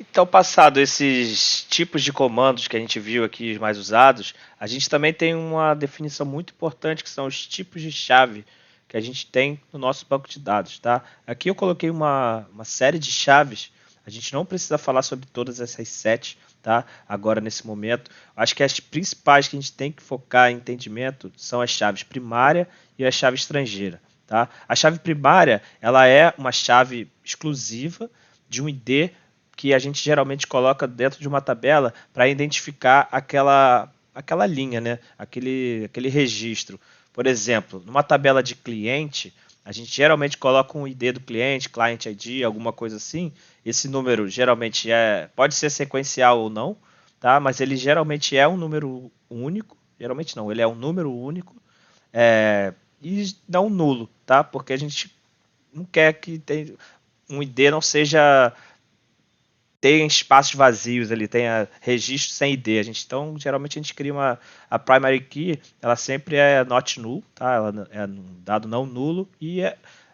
Então, passado esses tipos de comandos que a gente viu aqui, os mais usados, a gente também tem uma definição muito importante que são os tipos de chave que a gente tem no nosso banco de dados, tá? Aqui eu coloquei uma série de chaves. A gente não precisa falar sobre todas essas sete, tá? Agora nesse momento, acho que as principais que a gente tem que focar em entendimento são as chaves primária e a chave estrangeira, tá? A chave primária, ela é uma chave exclusiva de um ID que a gente geralmente coloca dentro de uma tabela para identificar aquela linha, né? aquele registro. Por exemplo, numa tabela de cliente, a gente geralmente coloca um ID do cliente, client ID, alguma coisa assim. Esse número geralmente pode ser sequencial ou não, tá? Mas ele geralmente é um número único. Geralmente não, ele é um número único e não nulo, tá? Porque a gente não quer que um ID não seja tem espaços vazios ali, tenha registro sem ID. Então, geralmente a gente cria a primary key, ela sempre é not null, tá? Ela é um dado não nulo e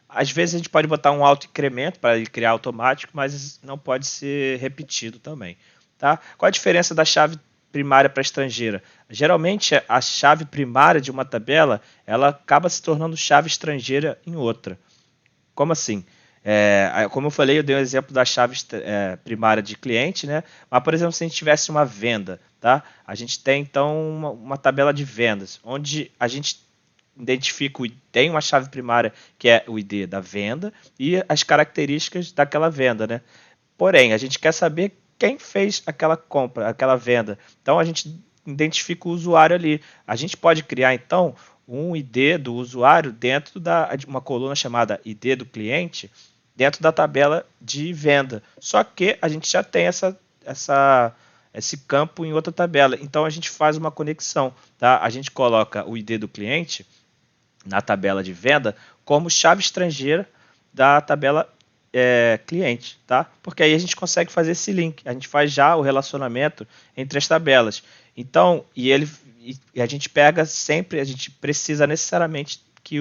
às vezes a gente pode botar um auto incremento para ele criar automático, mas não pode ser repetido também, tá? Qual a diferença da chave primária para estrangeira? Geralmente a chave primária de uma tabela, ela acaba se tornando chave estrangeira em outra. Como assim? Como eu falei, eu dei um exemplo da chave primária de cliente, né? Mas, por exemplo, se a gente tivesse uma venda, tá? A gente tem então uma tabela de vendas, onde a gente identifica, tem uma chave primária que é o ID da venda e as características daquela venda, né? Porém, a gente quer saber quem fez aquela compra, aquela venda. Então a gente identifica o usuário ali. A gente pode criar então um ID do usuário dentro de uma coluna chamada ID do cliente, dentro da tabela de venda. Só que a gente já tem esse campo em outra tabela. Então a gente faz uma conexão. Tá? A gente coloca o ID do cliente na tabela de venda como chave estrangeira da tabela cliente, tá? Porque aí a gente consegue fazer esse link, a gente faz já o relacionamento entre as tabelas. Então, e a gente pega sempre, a gente precisa necessariamente que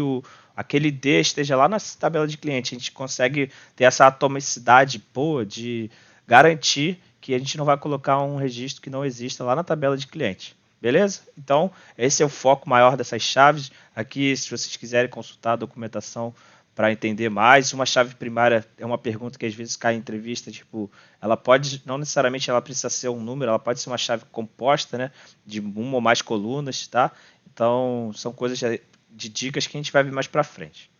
aquele D esteja lá na tabela de cliente. A gente consegue ter essa atomicidade boa de garantir que a gente não vai colocar um registro que não exista lá na tabela de cliente. Beleza? Então, esse é o foco maior dessas chaves. Aqui, se vocês quiserem consultar a documentação para entender mais, uma chave primária é uma pergunta que às vezes cai em entrevista, tipo, ela pode, não necessariamente ela precisa ser um número, ela pode ser uma chave composta, né, de uma ou mais colunas, tá? Então, são coisas de dicas que a gente vai ver mais para frente.